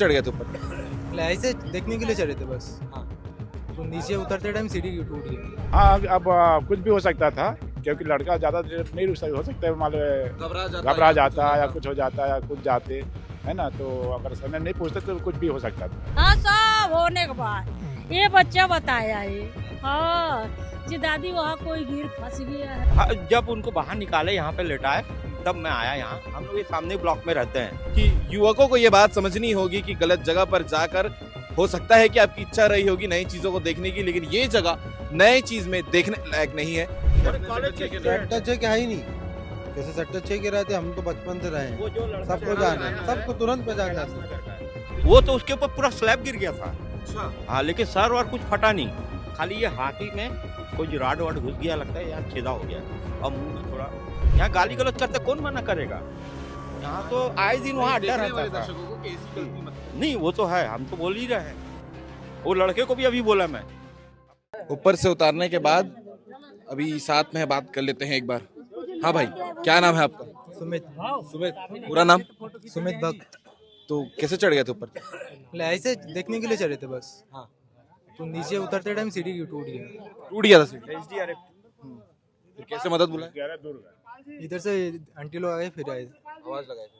चढ़ गए थे ऊपर? ऐसे देखने के लिए चढ़े थे बस। हाँ। तो नीचे उतरते टाइम सीढ़ी टूट गई। हाँ अब कुछ भी हो सकता था क्योंकि लड़का ज़्यादा देर नहीं रुक सकता, हो सकता है मान लो घबरा जाता या कुछ हो जाता या कुछ जाते है ना, तो अगर समय नहीं पूछते तो कुछ भी हो सकता था। हाँ सब होने के बाद ये बच्चा बताया है। हाँ जी दादी वहाँ कोई गिर फंस गया है। हाँ, जब उनको बाहर निकाले यहाँ पे लेटाए तब मैं आया यहाँ। हम लोग ये सामने ब्लॉक में रहते हैं। कि युवकों को ये बात समझनी होगी कि गलत जगह पर जाकर हो सकता है कि आपकी इच्छा रही होगी नई चीजों को देखने की, लेकिन ये जगह नई चीज में देखने लायक नहीं है। सेक्टर 6 क्या ही नहीं, जैसे सेक्टर 6 के रहते हम तो बचपन से रहे हैं, वो जो लड़का सबको जाना है, सबको तुरंत पहचान जाता है। वो तो उसके ऊपर पूरा स्लैब गिर गया था। हाँ लेकिन सर और कुछ फटा नहीं, खाली ये हाथी में कोई राड वाड घुस गया लगता है, यहाँ छेदा हो गया और मुंह में थोड़ा। यहाँ गाली गलौज करते कौन मना करेगा? यहाँ तो आए दिन वहाँ अड्डा रहता था। नहीं वो तो है, हम तो बोल ही रहे हैं। वो लड़के को भी अभी बोला मैं। ऊपर से उतारने के बाद अभी साथ में बात कर लेते हैं एक बार। हाँ भाई, क्या नाम है आपका? सुमित। सुमित, पूरा नाम? सुमित भक्त। तो कैसे चढ़ गए थे ऊपर? ऐसे देखने के लिए चढ़े थे बस। हाँ। तो नीचे उतरते टाइम सीढ़ी टूट गया। टूट गया था सीढ़ी? फिर कैसे मदद बुलाई? इधर से आंटी लोग आए फिर आए। आवाज लगाए थे।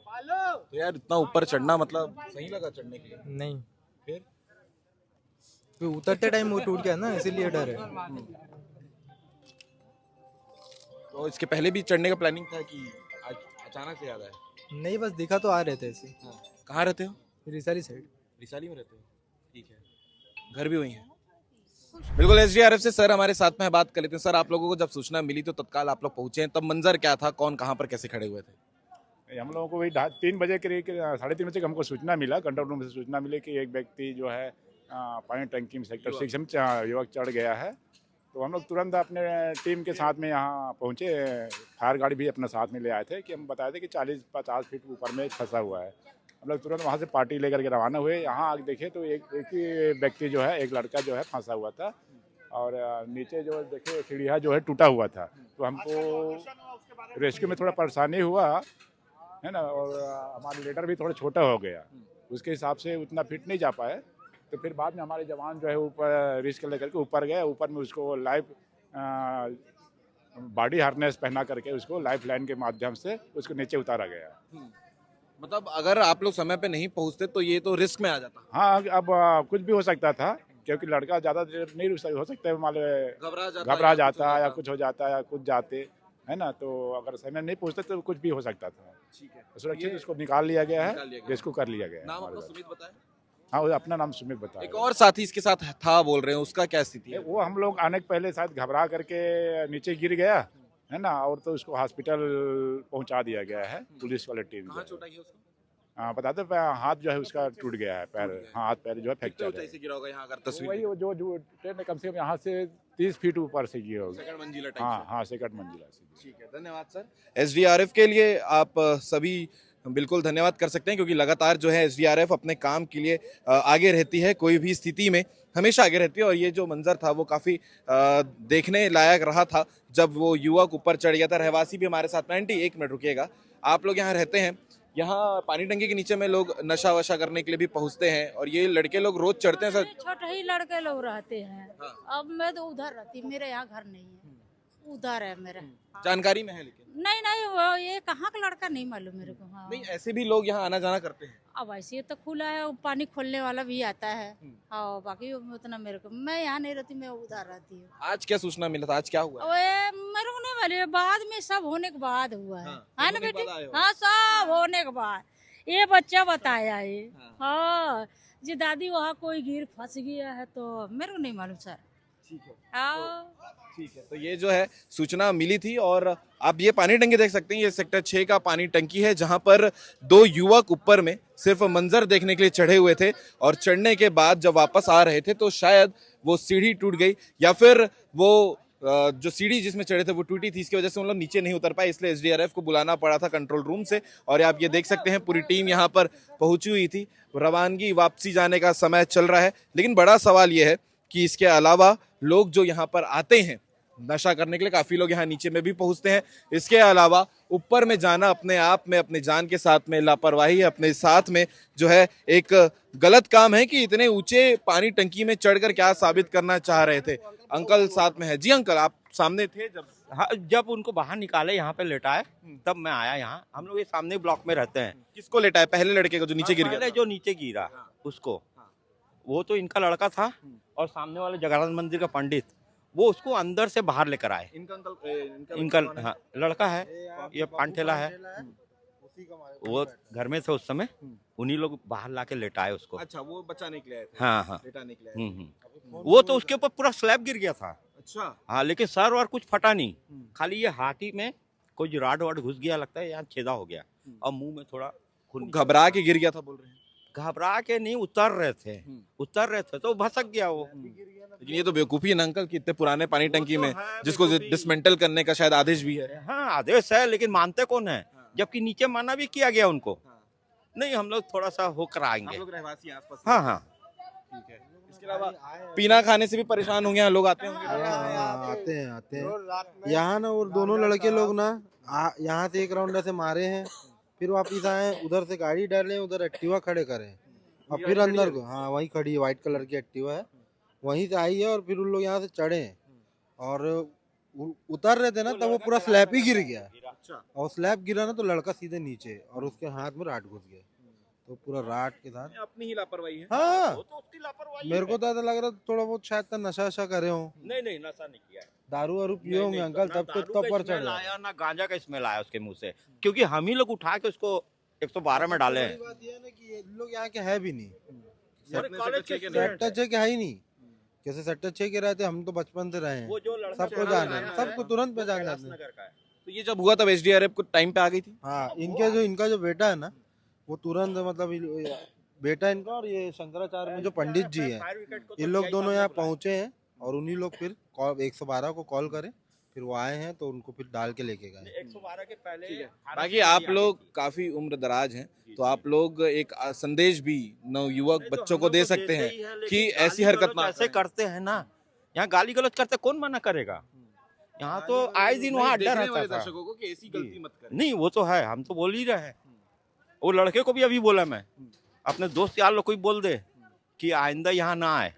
तो यार इतना ऊपर चढ़ना मतलब सही लगा चढ़ने के लिए? नहीं, फिर तो उतरते टाइम वो टूट गया ना, इसीलिए डर है। तो इसके पहले भी चढ़ने का प्लानिंग था कि आज अचानक से याद आया? नहीं बस दिखा तो आ रहे थे ऐसे। कहाँ रहते हो? रिसाली साइड। रिसाली में रहते हो? ठीक है, घर भी वही है। बिल्कुल, एसडीआरएफ से सर हमारे साथ में बात कर लेते हैं। सर, आप लोगों को जब सूचना मिली तो तत्काल आप लोग पहुंचे, तब मंजर क्या था, कौन कहाँ पर कैसे खड़े हुए थे? हम लोगों को वही 3 बजे करीब 3:30 बजे हमको सूचना मिला, कंट्रोल रूम से सूचना मिली कि एक व्यक्ति जो है पानी टंकी में सेक्टर 6 में युवक चढ़ गया है। तो हम लोग तुरंत अपने टीम के साथ में यहाँ पहुँचे। फायर गाड़ी भी अपने साथ में ले आए थे कि हम बताए थे कि 40-50 फीट ऊपर में फंसा हुआ है। हम लोग तुरंत वहाँ से पार्टी लेकर के रवाना हुए। यहाँ आगे देखे तो एक ही व्यक्ति जो है, एक लड़का जो है फंसा हुआ था और नीचे जो देखे सीढ़िया जो है टूटा हुआ था। तो हमको रेस्क्यू में थोड़ा परेशानी हुआ है ना, और हमारा लीडर भी थोड़ा छोटा हो गया, उसके हिसाब से उतना फिट नहीं जा पाए। तो फिर बाद में हमारे जवान जो है ऊपर रिस्क लेकर के ऊपर गए। ऊपर में उसको लाइव बॉडी हार्नेस पहना करके उसको लाइफ लाइन के माध्यम से उसको नीचे उतारा गया। मतलब अगर आप लोग समय पे नहीं पहुंचते तो ये तो रिस्क में आ जाता। हाँ अब कुछ भी हो सकता था क्योंकि लड़का ज़्यादा देर नहीं रुक सकता, हो सकता है मान लो घबरा जाता या कुछ हो जाता या कुछ जाते है ना, तो अगर समय नहीं पहुंचते तो कुछ भी हो सकता था। ठीक है, सुरक्षित उसको निकाल लिया गया है, रेस्क्यू कर लिया गया है। नाम आपका सुमित बताया? हाँ, वो अपना नाम सुमित बताया। एक और साथी इसके साथ था बोल रहे हैं, उसका क्या स्थिति है? वो हम लोग आने के पहले शायद घबरा करके नीचे गिर गया है ना, और तो उसको हॉस्पिटल पहुंचा दिया गया है पुलिस वाले टीम। कहाँ चोट आई है उसको? हाँ बताते, हाथ जो है उसका टूट गया है, पैर, हाँ हाथ पैर जो है फ्रैक्चर है। से गिरा होगा यहाँ अगर तो तस्वीर वही जो ट्रेन है कम से कम यहाँ से 30 फीट ऊपर से गिरा होगा। सेकंड मंजिला टाइप हाँ हाँ, सेकंड मंजिला से। ठीक है, धन्यवाद सर। एसडीआरएफ के लिए आप सभी बिल्कुल धन्यवाद कर सकते हैं क्योंकि लगातार जो है एसडीआरएफ अपने काम के लिए आगे रहती है, कोई भी स्थिति में हमेशा आगे रहती है। और ये जो मंजर था वो काफ़ी देखने लायक रहा था जब वो युवक ऊपर चढ़ गया था। रहवासी भी हमारे साथ में। आंटी 1 मिनट रुकिएगा, आप लोग यहाँ रहते हैं, यहाँ पानी टंकी के नीचे में लोग नशा वशा करने के लिए भी पहुँचते हैं और ये लड़के लोग रोज चढ़ते हैं सर? छोटे ही लड़के लोग रहते हैं। हाँ। अब मैं तो उधर रहती, मेरे यहाँ घर नहीं है, उधर है मेरा। जानकारी में है लेकिन नहीं वो ये कहाँ का लड़का नहीं मालूम मेरे को। हाँ। नहीं, ऐसे भी लोग यहाँ आना जाना करते हैं। अब ऐसे तो खुला है, पानी खोलने वाला भी आता है। हाँ बाकी उतना मेरे को, मैं यहाँ नहीं रहती, मैं उधर रहती हूँ। आज क्या सूचना मिला था, आज क्या हुआ? मेरे को नहीं मालूम, बाद में सब होने के बाद हुआ है। है ना बेटी? हाँ सब होने के बाद ये बच्चा बताया है। हाँ जी दादी वहाँ कोई गिर फंस गया है, तो मेरे को नहीं मालूम सर। ठीक है, हाँ ठीक है। तो ये जो है सूचना मिली थी और आप ये पानी टंकी देख सकते हैं, ये सेक्टर 6 का पानी टंकी है जहां पर 2 युवक ऊपर में सिर्फ मंजर देखने के लिए चढ़े हुए थे और चढ़ने के बाद जब वापस आ रहे थे तो शायद वो सीढ़ी टूट गई या फिर वो जो सीढ़ी जिसमें चढ़े थे वो टूटी थी, इसकी वजह से हम लोग नीचे नहीं उतर पाए, इसलिए एसडीआरएफ को बुलाना पड़ा था कंट्रोल रूम से। और आप ये देख सकते हैं पूरी टीम यहाँ पर पहुंची हुई थी, रवानगी वापसी जाने का समय चल रहा है। लेकिन बड़ा सवाल ये है कि इसके अलावा लोग जो यहाँ पर आते हैं नशा करने के लिए काफी लोग यहाँ नीचे में भी पहुंचते हैं। इसके अलावा ऊपर में जाना अपने आप में अपने जान के साथ में लापरवाही है, अपने साथ में जो है एक गलत काम है कि इतने ऊंचे पानी टंकी में चढ़कर क्या साबित करना चाह रहे थे। अंकल साथ में है। जी अंकल, आप सामने थे जब? हाँ, जब उनको बाहर निकाले यहाँ पे लेटाए तब मैं आया यहाँ। हम लोग ये सामने ब्लॉक में रहते हैं। किसको लेटाए? पहले लड़के को जो नीचे गिर गया पहले जो नीचे गिरा उसको, वो तो इनका लड़का था और सामने वाले जगन्नाथ मंदिर का पंडित, वो उसको अंदर से बाहर लेकर आए। इनका अंकल इनका हाँ, लड़का है, ये पानठेला है, वो घर में थे उस समय, उन्हीं लोग बाहर लाके लेटाए उसको। अच्छा, वो बचाने के लिए आए थे? हाँ हाँ, लेटाने के लिए आए थे। वो तो उसके ऊपर पूरा स्लैब गिर गया था। अच्छा। हाँ, लेकिन सर और कुछ फटा नहीं, खाली ये हाथी में कोई राड वाड घुस गया लगता है, यहाँ छेदा हो गया और मुंह में थोड़ा खून। घबरा के गिर गया था बोल रहे हैं? घबरा के नहीं, उतर रहे थे तो भसक गया वो। लेकिन ये तो बेवकूफी है ना अंकल कि इतने पुराने पानी टंकी में है जिसको बेवकूफी। डिसमेंटल करने का शायद आदेश भी है। हाँ, आदेश है लेकिन मानते कौन है, जबकि नीचे मना भी किया गया उनको। नहीं, हम लोग थोड़ा सा होकर आएंगे। रहवासी आसपास? हाँ हाँ, ठीक है। इसके अलावा पीना खाने से भी परेशान होंगे, यहाँ लोग आते होंगे? आते हैं यहाँ ना। और दोनों लड़के लोग ना यहाँ से एक राउंड ऐसे मारे हैं, फिर वापिस आए, उधर से गाड़ी डाले, उधर एक्टिवा खड़े करे और फिर अंदर को। हाँ, वहीं खड़ी है, व्हाइट कलर की एक्टिवा है, वहीं से आई है और फिर उन लोग यहाँ से चढ़े हैं और उतर रहे थे ना, तब वो पूरा स्लैब ही गिर गया। और स्लैब गिरा ना तो लड़का सीधे नीचे और उसके हाथ में राड घुस गया, तो पूरा राड के साथ। अपनी ही लापरवाही है। हाँ, वो तो उसकी लापरवाही मेरे है। को तो ऐसा लग रहा थोड़ा बहुत शायद नशा वशा करे हो, नहीं, नशा नहीं किया है। दारू वारू पिए होंगे अंकल, तब तो तब पर चढ़ गया। आया ना गांजा का स्मेल आया उसके मुंह से, क्योंकि हम ही लोग उठा के उसको 112 में डाले हैं। बात ये है ना कि ये लोग यहाँ के है भी नहीं, कॉलेज के सेक्टर 6 के है ही नहीं। कैसे सेक्टर 6 के रहते, हम तो बचपन से रहे हैं, वो जो लड़का सबको जाना है, सबको तुरंत पहचान जाते हैं। तो ये जब हुआ तब एसडीआरएफ को टाइम पे आ गई थी? हाँ, इनका जो बेटा है ना, वो तुरंत मतलब बेटा इनका और ये शंकराचार्य में जो पंडित जी हैं, ये लोग दोनों यहाँ पहुँचे हैं और उन्हीं लोग फिर 112 को कॉल करे, फिर वो आए हैं तो उनको फिर डाल के लेके गए। 112 के पहले बाकी आप लोग काफी उम्र दराज हैं, तो आप लोग एक संदेश भी नवयुवक बच्चों को दे सकते हैं कि ऐसी हरकत ना ऐसे करते हैं ना, यहाँ गाली गलौज करते कौन मना करेगा। यहाँ तो आए दिन वहाँ अड्डा रहता था। दर्शकों को कि ऐसी गलती मत करें। नहीं, वो तो है, हम तो बोल ही रहे हैं। वो लड़के को भी अभी बोला मैं, अपने दोस्त यार लोग को भी बोल दे कि आइंदा यहाँ ना आए।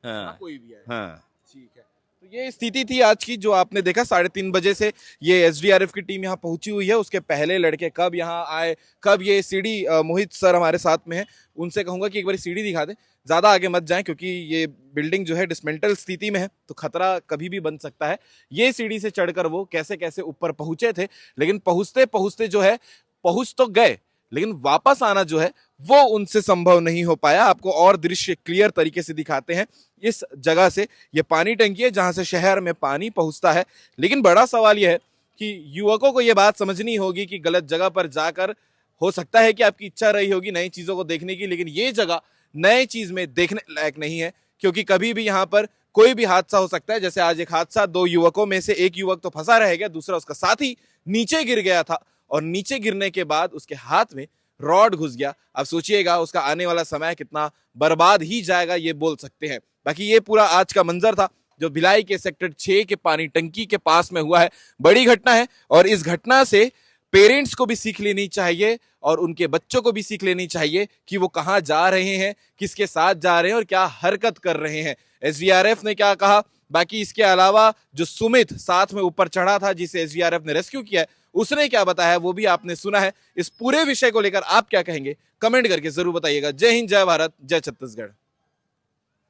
हाँ, कोई भी है। हाँ, ठीक है। तो ये स्थिति थी आज की, जो आपने देखा 3:30 बजे से ये एसडीआरएफ की टीम यहाँ पहुंची हुई है। उसके पहले लड़के कब यहाँ आए, कब ये सीढ़ी, मोहित सर हमारे साथ में है, उनसे कहूंगा कि एक बार सीढ़ी दिखा दें। ज्यादा आगे मत जाएं क्योंकि ये बिल्डिंग जो है डिसमेंटल स्थिति में है, तो खतरा कभी भी बन सकता है। ये सीढ़ी से चढ़कर वो कैसे कैसे ऊपर पहुंचे थे, लेकिन पहुंचते पहुंचते जो है पहुंच तो गए, लेकिन वापस आना जो है वो उनसे संभव नहीं हो पाया। आपको और दृश्य क्लियर तरीके से दिखाते हैं। इस जगह से ये पानी टंकी है जहां से शहर में पानी पहुंचता है, लेकिन बड़ा सवाल यह है कि युवकों को यह बात समझनी होगी कि गलत जगह पर जाकर हो सकता है कि आपकी इच्छा रही होगी नई चीजों को देखने की, लेकिन ये जगह नए चीज में देखने लायक नहीं है, क्योंकि कभी भी यहाँ पर कोई भी हादसा हो सकता है। जैसे आज एक हादसा, 2 युवकों में से एक युवक तो फंसा रह गया, दूसरा उसका साथी नीचे गिर गया था और नीचे गिरने के बाद उसके हाथ में रॉड घुस गया। अब सोचिएगा उसका आने वाला समय कितना बर्बाद ही जाएगा, ये बोल सकते हैं। बाकी ये पूरा आज का मंजर था जो भिलाई के सेक्टर 6 के पानी टंकी के पास में हुआ है। बड़ी घटना है और इस घटना से पेरेंट्स को भी सीख लेनी चाहिए और उनके बच्चों को भी सीख लेनी चाहिए कि वो कहाँ जा रहे हैं, किसके साथ जा रहे हैं और क्या हरकत कर रहे हैं। एसडीआरएफ ने क्या कहा, बाकी इसके अलावा जो सुमित साथ में ऊपर चढ़ा था जिसे एसडीआरएफ ने रेस्क्यू किया है, उसने क्या बताया वो भी आपने सुना है। इस पूरे विषय को लेकर आप क्या कहेंगे, कमेंट करके जरूर बताइएगा। जय हिंद, जय भारत, जय छत्तीसगढ़।